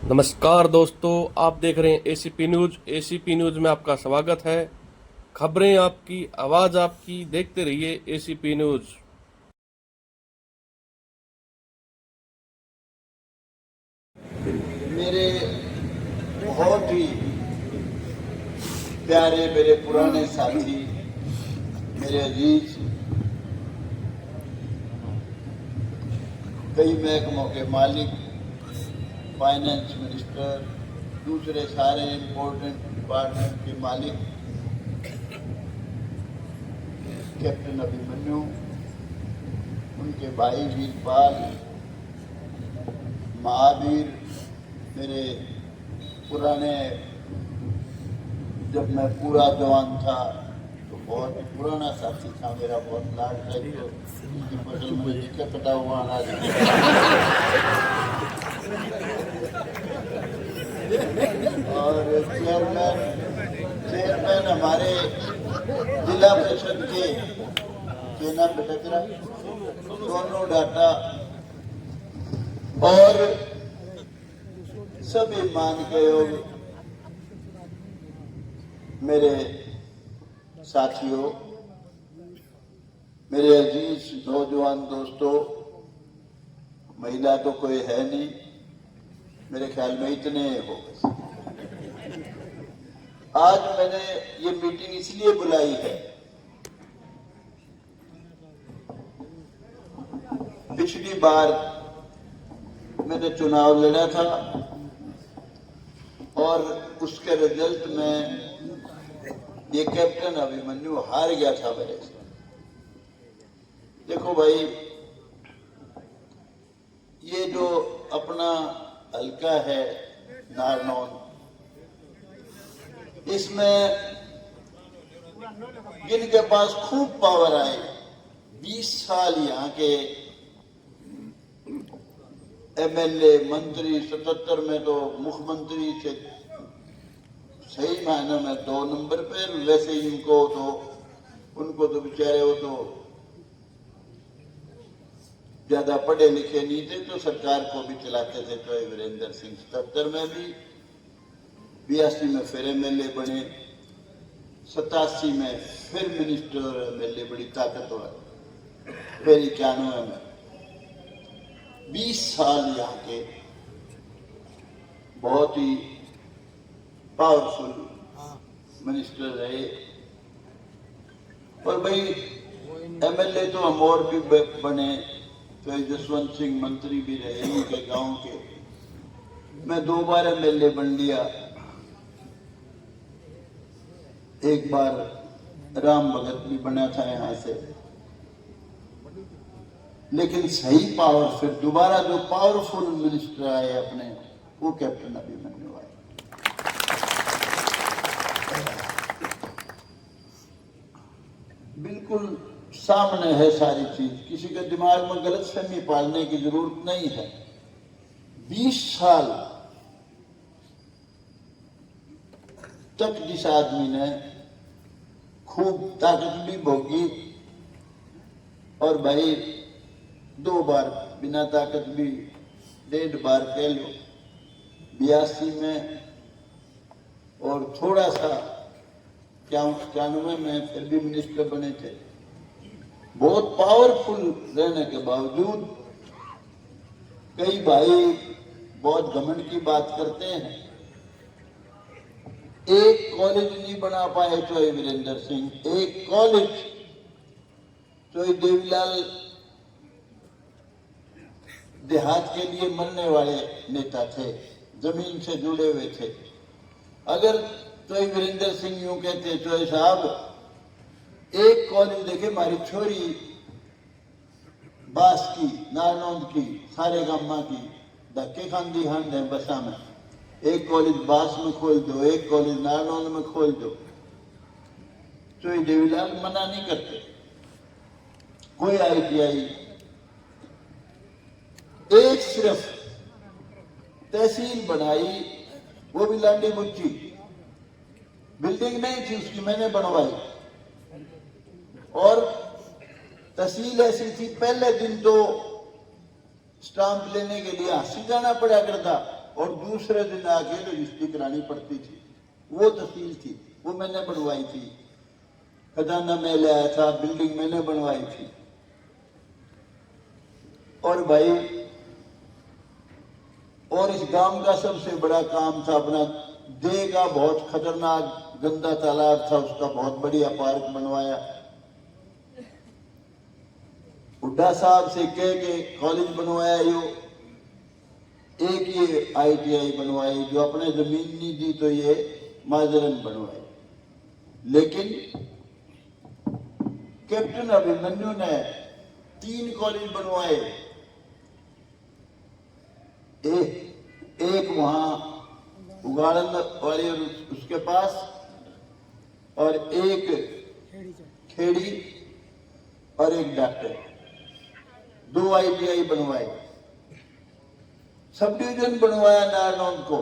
नमस्कार दोस्तों, आप देख रहे हैं एसीपी न्यूज। एसीपी न्यूज में आपका स्वागत है। खबरें आपकी, आवाज आपकी, देखते रहिए एसीपी न्यूज। मेरे बहुत ही प्यारे, मेरे पुराने साथी, मेरे अजीज, कई महकमों के मालिक, फाइनेंस मिनिस्टर, दूसरे सारे इम्पोर्टेंट डिपार्टमेंट के मालिक, कैप्टन अभिमन्यु, उनके भाई वीरपाल, महावीर, मेरे पुराने, जब मैं पूरा जवान था तो बहुत ही पुराना साथी था मेरा, बहुत लाड था, तो उसकी फसल में जिसका कटा हुआ अनाज और चेयरमैन हमारे जिला परिषद के नाम बेटा सोनू डाटा, और सभी मान के योग मेरे साथियों, मेरे अजीज नौजवान दोस्तों, महिला तो कोई है नहीं, मेरे ख्याल में इतने हो गए। आज मैंने ये मीटिंग इसलिए बुलाई है, पिछली बार मैंने चुनाव लड़ा था और उसके रिजल्ट में ये कैप्टन अभिमन्यु हार गया था मेरे से। देखो भाई, ये जो अपना हल्का है नारनौल, इसमें जिनके पास खूब पावर आए, 20 साल यहाँ के एमएलए, मंत्री, 77 में तो मुख्यमंत्री से सही मायने में 2 नंबर पे, वैसे उनको तो बेचारे वो तो ज्यादा पढ़े लिखे नहीं थे, तो सरकार को भी चलाते थे। तो वीरेंद्र सिंह 77 में भी, 82 में फिर एमएलए बने, 87 में फिर मिनिस्टर और एमएलए, बड़ी ताकतवर, फिर 91 में 20 साल यहाँ के बहुत ही पावरफुल मिनिस्टर रहे। और भाई एमएलए तो हम और भी बने, तो जसवंत सिंह मंत्री भी रहे उनके गांव के, मैं 2 बार एमएलए बन लिया, एक बार राम भगत भी बना था यहाँ से, लेकिन सही पावर फिर दोबारा जो पावरफुल मिनिस्टर आए अपने, वो कैप्टन अभिमन्यु आए। बिल्कुल सामने है सारी चीज, किसी के दिमाग में गलत फहमी पालने की जरूरत नहीं है। 20 साल तक जिस आदमी ने खूब ताकत भी भोगी, और भाई 2 बार बिना ताकत भी, 1.5 बार कह लो, 82 में और थोड़ा सा 91 में फिर भी मिनिस्टर बने थे। बहुत पावरफुल रहने के बावजूद कई भाई बहुत घमंड की बात करते हैं। एक कॉलेज नहीं बना पाए चौधरी वीरेंद्र सिंह, एक कॉलेज। चौधरी देवीलाल देहात के लिए मरने वाले नेता थे, जमीन से जुड़े हुए थे। अगर चौधरी वीरेंद्र सिंह यूं कहते, चौधरी साहब एक कॉलेज देखे, हमारी छोरी बास की, नारनौंद की, सारे गामा की धक्के खांदी हंड है बसा में, एक कॉलेज बास में खोल दो, एक कॉलेज नारनौंद में खोल दो। तो ये देवीलाल मना नहीं करते। कोई ITI, एक सिर्फ तहसील बनाई, वो भी लांडी मुच्ची, बिल्डिंग नहीं थी उसकी, मैंने बनवाई। और तहसील ऐसी थी, पहले दिन तो स्टाम्प लेने के लिए हंसी जाना पड़ा करता, और दूसरे दिन आके रजिस्ट्री करानी पड़ती थी। वो तहसील थी, वो मैंने बनवाई थी। खजाना मैं ले आया था, बिल्डिंग मैंने बनवाई थी। और भाई, और इस गांव का सबसे बड़ा काम था अपना देह का बहुत खतरनाक गंदा तालाब था, उसका बहुत बढ़िया पार्क बनवाया। हुड्डा साहब से कह के कॉलेज बनवाया, यो एक ये ITI बनवाई, जो अपने जमीन नहीं दी तो ये माजरन बनवाई। लेकिन कैप्टन अभिमन्यु ने 3 कॉलेज बनवाए। एक वहां उगाड़न वाले उसके पास, और एक खेड़ी, और एक डॉक्टर। 2 ITI बनवाए। सब डिवीजन बनवाया नारनौंद को।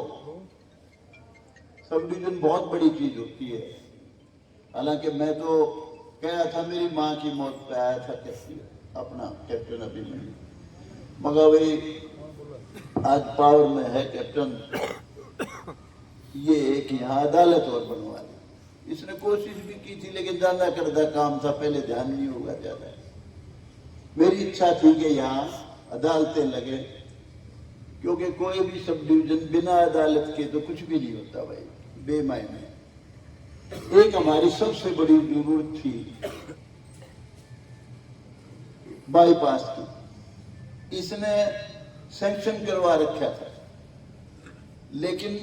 सब डिवीजन बहुत बड़ी चीज होती है। हालांकि मैं तो गया था, मेरी माँ की मौत पे आया था अपना कैप्टन अभिमन्यु, मगर वही आज पावर में है कैप्टन। ये एक यहाँ अदालत और बनवा ली। इसने कोशिश भी की थी, लेकिन ज्यादा करदा काम था, पहले ध्यान नहीं होगा ज्यादा। मेरी इच्छा थी कि यहाँ अदालतें लगे, क्योंकि कोई भी सब डिवीजन बिना अदालत के तो कुछ भी नहीं होता भाई, बेमायने। एक हमारी सबसे बड़ी जरूरत थी बाईपास की, इसने सैंक्शन करवा रखा था, लेकिन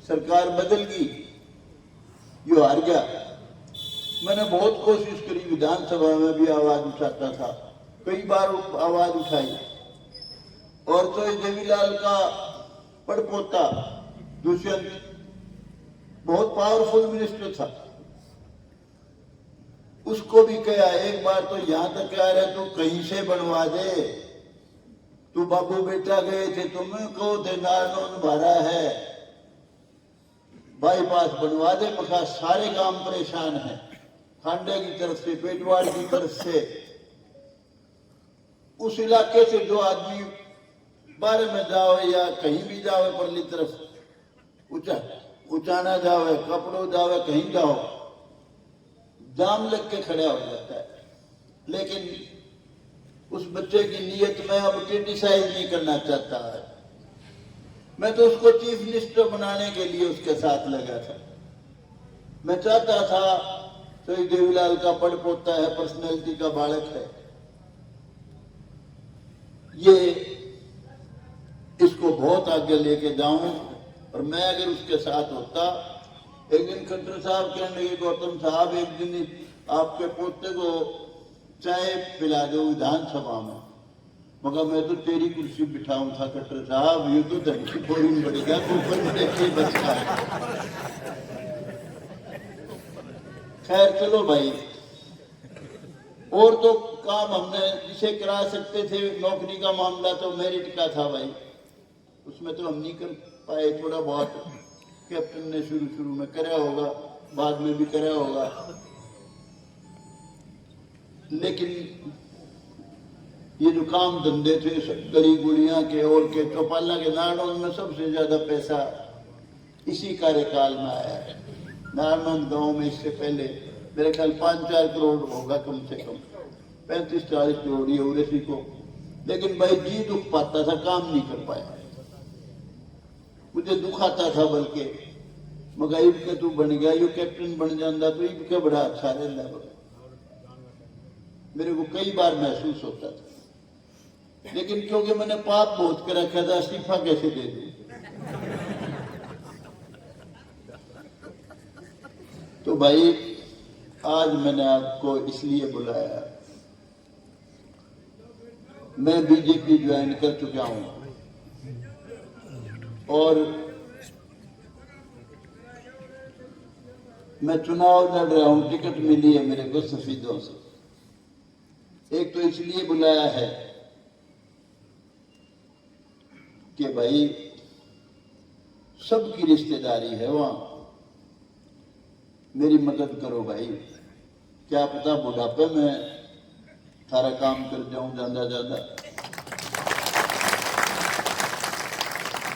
सरकार बदल गई, यो हार गया। मैंने बहुत कोशिश करी, विधानसभा में भी आवाज उठाता था, कई बार आवाज उठाई। और तो देवीलाल का पड़पोता दुष्यंत बहुत पावरफुल मिनिस्टर था, उसको भी कहा एक बार तो यहां तक कह रहे तू कहीं से बनवा दे, तू बाबू बेटा गए थे, तुम्हें को थे नारनौंद भरा है, बाईपास बनवा दे। मखा सारे गांव परेशान हैं, खांडे की तरफ से, पेटवाड़ की तरफ से, उस इलाके से जो आदमी बारे में जाओ या कहीं भी जाओ, परली तरफ उचाना जाओ, कपड़ों जाओ, कहीं जाओ, जाम लग के खड़ा हो जाता है। लेकिन उस बच्चे की नीयत में अब क्रिटिसाइज नहीं करना चाहता है। मैं तो उसको चीफ मिनिस्टर बनाने के लिए उसके साथ लगा था। मैं चाहता था तो देवीलाल का पड़पोता है, पर्सनैलिटी का बालक है, ये इसको बहुत आगे लेके जाऊं। और मैं अगर उसके साथ होता, एक दिन खट्टर साहब कहने लगे, गौतम साहब एक दिन आपके पोते को चाय पिला दो विधानसभा में। मगर मैं तो तेरी कुर्सी बिठाऊं था खट्टर साहब, ये तो धमकी थोड़ी नहीं बढ़ेगा, ऊपर देखिए बचता है। खैर चलो भाई, और तो काम हमने जिसे करा सकते थे, नौकरी का मामला तो मेरिट का था भाई, उसमें तो हम नहीं कर पाए। थोड़ा बहुत कैप्टन ने शुरू में कराया होगा, बाद में भी कराया होगा, लेकिन ये जो काम धंधे थे गली गुड़िया के और के, चौपाला के, नारनौंद में सबसे ज्यादा पैसा इसी कार्यकाल में आया है। नारनौंद गांव में इससे पहले मेरे ख्याल 5-4 करोड़ होगा कम से कम, 35-40 करोड़ ये उसी को। लेकिन भाई जी दुख पाता था, काम नहीं कर पाया, मुझे दुख आता था। बल्कि मगर इब के तू बन गया, यो कैप्टन बन जाता तो इब के बड़ा अच्छा रहता, मेरे को कई बार महसूस होता था। लेकिन क्योंकि मैंने पाप बहुत कर रखा था, इस्तीफा कैसे दे दूं? तो भाई आज मैंने आपको इसलिए बुलाया, मैं बीजेपी ज्वाइन कर चुका हूं और मैं चुनाव लड़ रहा हूं, टिकट मिली है मेरे को सफीदों से। एक तो इसलिए बुलाया है कि भाई सबकी रिश्तेदारी है वहां, मेरी मदद करो भाई। क्या पता बुढ़ापे में सारा काम कर जाऊं ज्यादा।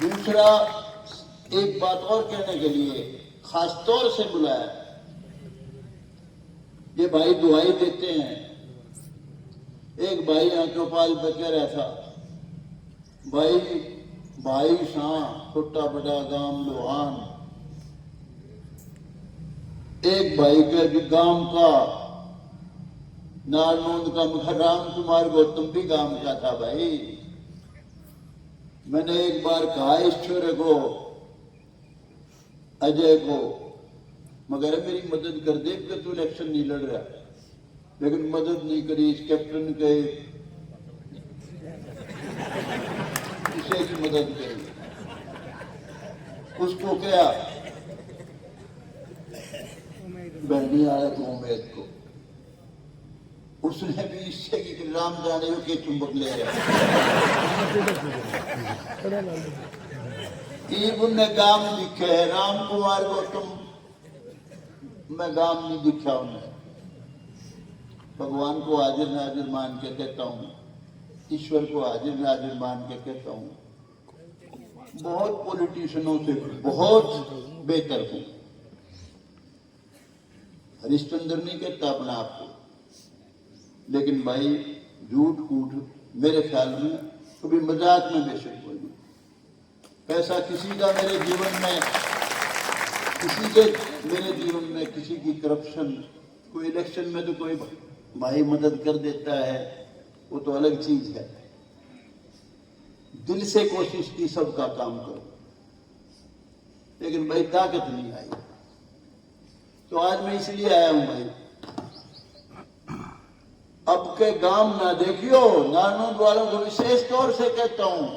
दूसरा, एक बात और कहने के लिए खास तौर से बुलाया, ये भाई दुआई देते हैं। एक भाई यहाँ चौपाल पे कह रहा था, भाई शां छोटा बड़ा गांव लोहान। एक भाई का भी गांव का नारनौंद का राम कुमार गौतम भी गांव का था भाई। मैंने एक बार कहा इस छोरे को, अजय को, मगर मेरी मदद कर दे कि तू इलेक्शन नहीं लड़ रहा, लेकिन मदद नहीं करी। इस कैप्टन के किसी की मदद करी, उसको क्या बहनी आया तो उम्मीद को, उसने भी इससे कि राम जाने के चुंबक ले रहा। ने गांव दिखे है, राम कुमार गौतम मैं गांव नहीं दिखा उन्हें। भगवान को हाजिर नाजिर मान के कहता हूँ, ईश्वर को हाजिर नाजिर मान के कहता हूँ, बहुत पॉलिटिशियनों से बहुत बेहतर हूँ। हरिश्चंद्र नहीं कहता अपना आप को, लेकिन भाई झूठ कूट मेरे ख्याल में कभी मजाक में बेशक बोलूं। पैसा किसी का मेरे जीवन में, किसी की करप्शन, कोई इलेक्शन में तो कोई भाई मदद कर देता है, वो तो अलग चीज है। दिल से कोशिश की सबका काम करो, लेकिन भाई ताकत नहीं आई। तो आज मैं इसलिए आया हूं भाई, अब के गांव ना देखियो, नारनौंद वालों को विशेष तौर से कहता हूं,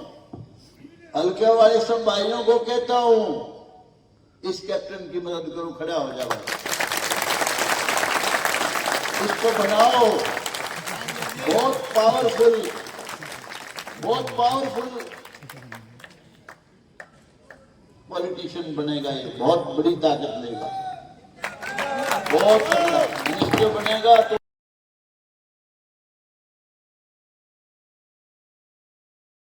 हल्के वाले सब भाइयों को कहता हूं, इस कैप्टन की मदद करो, खड़ा हो जाओ, इसको बनाओ। बहुत पावरफुल पॉलिटिशियन बनेगा, ये बहुत बड़ी ताकत लेगा, बहुत मिनिस्टर बनेगा तो